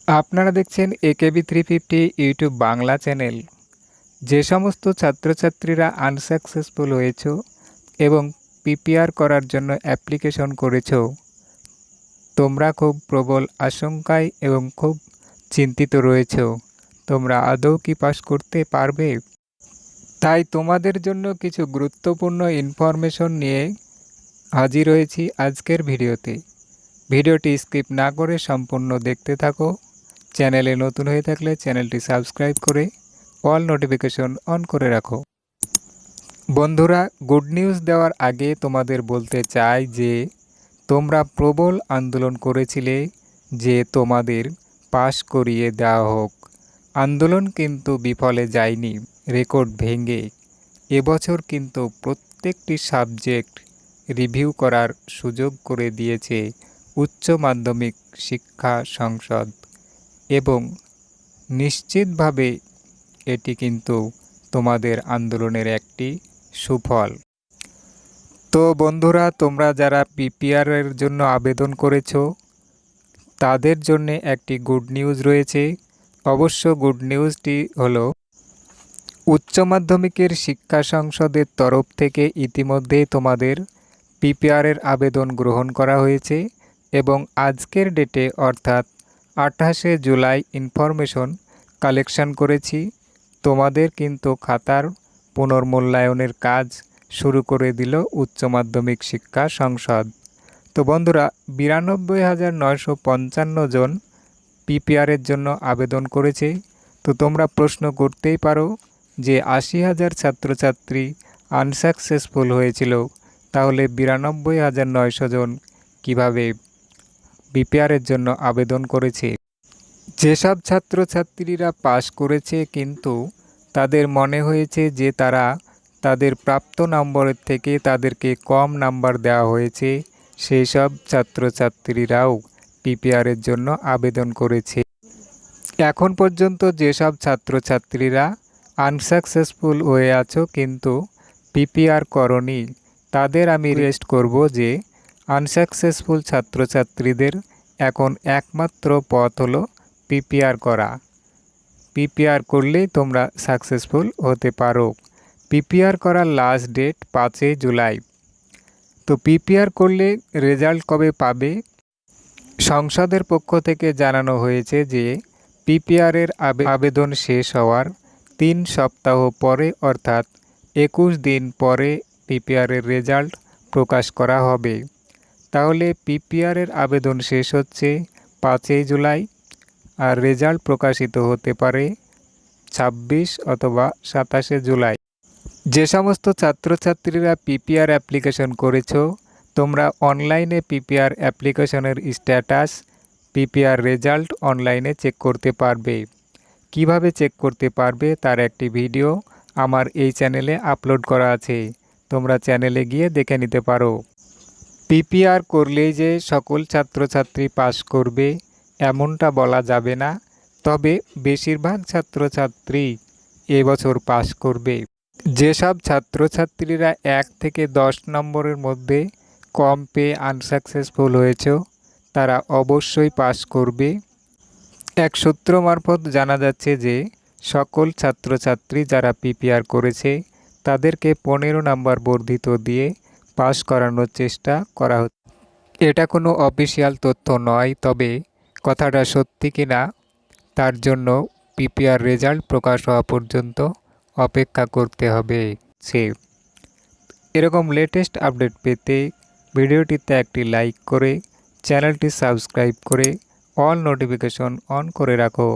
আপনারা দেখছেন AKB350 YouTube Bangla channel. যে সমস্ত ছাত্রছাত্রীরা আনসাকসেসফুল হয়েছো এবং পিপিআর করার জন্য অ্যাপ্লিকেশন করেছো, তোমরা খুব প্রবল আশঙ্কায় এবং খুব চিন্তিত রয়েছো। তোমরা আদৌ কি পাস করতে পারবে? তাই তোমাদের জন্য কিছু গুরুত্বপূর্ণ ইনফরমেশন নিয়ে হাজির হয়েছি আজকের ভিডিওতে। ভিডিওটি স্কিপ না করে সম্পূর্ণ দেখতে থাকো। চ্যানেলে নতুন হয়ে থাকলে চ্যানেলটি সাবস্ক্রাইব করে অল নোটিফিকেশন অন করে রাখো। বন্ধুরা, গুড নিউজ দেওয়ার আগে তোমাদের বলতে চাই যে তোমরা প্রবল আন্দোলন করেছিলে যে তোমাদের পাশ করিয়ে দেওয়া হোক। আন্দোলন কিন্তু বিফলে যায়নি। রেকর্ড ভেঙে এবছর কিন্তু প্রত্যেকটি সাবজেক্ট রিভিউ করার সুযোগ করে দিয়েছে উচ্চ মাধ্যমিক শিক্ষা সংসদ, এবং নিশ্চিতভাবে এটি কিন্তু তোমাদের আন্দোলনের একটি সুফল। তো বন্ধুরা, তোমরা যারা পিপিআরের জন্য আবেদন করেছো তাদের জন্য একটি গুড নিউজ রয়েছে। অবশ্য গুড নিউজটি হলো উচ্চ মাধ্যমিকের শিক্ষা সংসদের তরফ থেকে ইতিমধ্যেই তোমাদের পিপিআরের আবেদন গ্রহণ করা হয়েছে এবং আজকের ডেটে অর্থাৎ 28শে জুলাই ইনফরমেশন কালেকশন করেছি। তোমাদের কিন্তু খাতার পুনর্মূল্যায়নের কাজ শুরু করে দিল উচ্চ মাধ্যমিক শিক্ষা সংসদ। তো বন্ধুরা, 92,955 জন পিপিআরের জন্য আবেদন করেছে। তো তোমরা প্রশ্ন করতেই পারো যে 80,000 ছাত্রছাত্রী আনসাকসেসফুল হয়েছিল, তাহলে 92,900 জন কীভাবে পিপিআরের জন্য আবেদন করেছে? যেসব ছাত্রছাত্রীরা পাশ করেছে কিন্তু তাদের মনে হয়েছে যে তারা তাদের প্রাপ্ত নম্বরের থেকে তাদেরকে কম নাম্বার দেওয়া হয়েছে, সেই সব ছাত্রছাত্রীরাও পিপিআরের জন্য আবেদন করেছে। এখন পর্যন্ত যেসব ছাত্রছাত্রীরা আনসাকসেসফুল হয়ে আছো কিন্তু পিপিআর করনি, তাদের আমি রিকোয়েস্ট করব যে আনসাকসেসফুল ছাত্রছাত্রীদের এখন একমাত্র পথ হলো পিপিআর করা। পিপিআর করলেই তোমরা সাকসেসফুল হতে পারো। পিপিআর করার লাস্ট ডেট 5 জুলাই। তো পিপিআর করলে রেজাল্ট কবে পাবে? সংসদের পক্ষ থেকে জানানো হয়েছে যে পিপিআরের আবেদন শেষ হওয়ার 3 সপ্তাহ পরে অর্থাৎ 21 দিন পরে পিপিআরের রেজাল্ট প্রকাশ করা হবে। তাহলে পিপিআরের আবেদন শেষ হচ্ছে 5 জুলাই, আর রেজাল্ট প্রকাশিত হতে পারে 26 অথবা 27 জুলাই। যে সমস্ত ছাত্রছাত্রীরা পিপিআর অ্যাপ্লিকেশন করেছো, তোমরা অনলাইনে পিপিআর অ্যাপ্লিকেশনের স্ট্যাটাস, পিপিআর রেজাল্ট অনলাইনে চেক করতে পারবে। কিভাবে চেক করতে পারবে তার একটি ভিডিও আমার এই চ্যানেলে আপলোড করা আছে, তোমরা চ্যানেলে গিয়ে দেখে নিতে পারো। পিপিআর করলেই যে সকল ছাত্রছাত্রী পাস করবে এমনটা বলা যাবে না, তবে বেশিরভাগ ছাত্রছাত্রী এবছর পাস করবে। যেসব ছাত্রছাত্রীরা 1 থেকে 10 নম্বরের মধ্যে কম পেয়ে আনসাকসেসফুল হয়েছে তারা অবশ্যই পাস করবে। এক সূত্র মারফত জানা যাচ্ছে যে সকল ছাত্রছাত্রী যারা পিপিআর করেছে তাদেরকে 15 নাম্বার বর্ধিত দিয়ে পাস করানোর চেষ্টা করা হচ্ছে। এটা কোনো অফিসিয়াল তথ্য নয়, তবে কথাটা সত্যি কিনা তার জন্য পিপিআর রেজাল্ট প্রকাশ হওয়া পর্যন্ত অপেক্ষা করতে হবে। এরকম লেটেস্ট আপডেট পেতে ভিডিওটিতে একটি লাইক করে চ্যানেলটি সাবস্ক্রাইব করে অল নোটিফিকেশন অন করে রাখো।